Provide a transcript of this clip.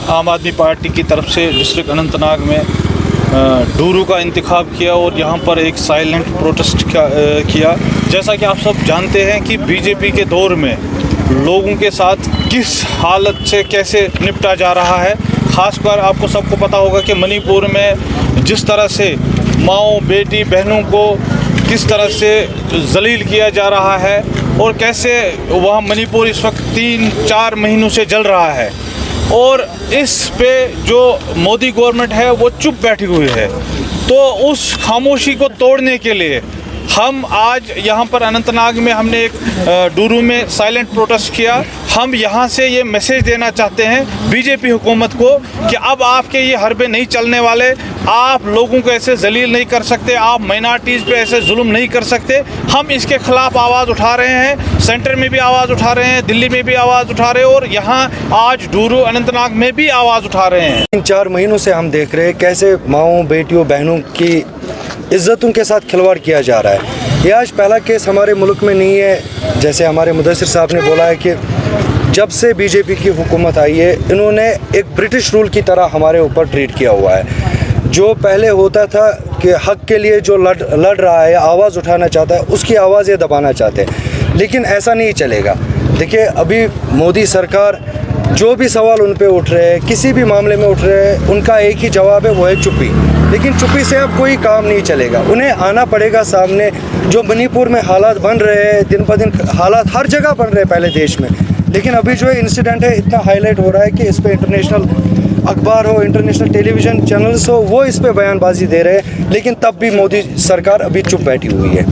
आम आदमी पार्टी की तरफ से डिस्ट्रिक्ट अनंतनाग में डूरू का इंतखाब किया और यहाँ पर एक साइलेंट प्रोटेस्ट किया। जैसा कि आप सब जानते हैं कि बीजेपी के दौर में लोगों के साथ किस हालत से कैसे निपटा जा रहा है। ख़ासकर आपको सबको पता होगा कि मणिपुर में जिस तरह से माँओं बेटी बहनों को किस तरह से जलील किया जा रहा है और कैसे वहाँ मणिपुर इस वक्त 3-4 महीनों से जल रहा है और इस पे जो मोदी गवर्नमेंट है वो चुप बैठी हुई है। तो उस खामोशी को तोड़ने के लिए हम आज यहाँ पर अनंतनाग में हमने एक डूरू में साइलेंट प्रोटेस्ट किया। हम यहाँ से ये मैसेज देना चाहते हैं बीजेपी हुकूमत को कि अब आपके ये हरबे नहीं चलने वाले। आप लोगों को ऐसे जलील नहीं कर सकते, आप माइनॉरिटीज़ पे ऐसे जुल्म नहीं कर सकते। हम इसके ख़िलाफ़ आवाज़ उठा रहे हैं, सेंटर में भी आवाज़ उठा रहे हैं, दिल्ली में भी आवाज़ उठा रहे हैं और यहाँ आज डूरू अनंतनाग में भी आवाज़ उठा रहे हैं। 3-4 महीनों से हम देख रहे हैं कैसे माँओं बेटियों बहनों की इज़्ज़तों के साथ खिलवाड़ किया जा रहा है। ये आज पहला केस हमारे मुल्क में नहीं है। जैसे हमारे मुदस्सिर साहब ने बोला है कि जब से बीजेपी की हुकूमत आई है इन्होंने एक ब्रिटिश रूल की तरह हमारे ऊपर ट्रीट किया हुआ है। जो पहले होता था कि हक़ के लिए जो लड़ रहा है, आवाज़ उठाना चाहता है, उसकी आवाज़ ये दबाना चाहते हैं, लेकिन ऐसा नहीं चलेगा। देखिए अभी मोदी सरकार जो भी सवाल उन पे उठ रहे हैं, किसी भी मामले में उठ रहे हैं, उनका एक ही जवाब है, वो है चुप्पी। लेकिन चुप्पी से अब कोई काम नहीं चलेगा, उन्हें आना पड़ेगा सामने। जो मणिपुर में हालात बन रहे हैं, दिन ब दिन हालात हर जगह बन रहे हैं पहले देश में, लेकिन अभी जो इंसिडेंट है इतना हाईलाइट हो रहा है कि इस पर इंटरनेशनल अखबार हो, इंटरनेशनल टेलीविज़न चैनल्स हो, वो इस पर बयानबाजी दे रहे हैं, लेकिन तब भी मोदी सरकार अभी चुप बैठी हुई है।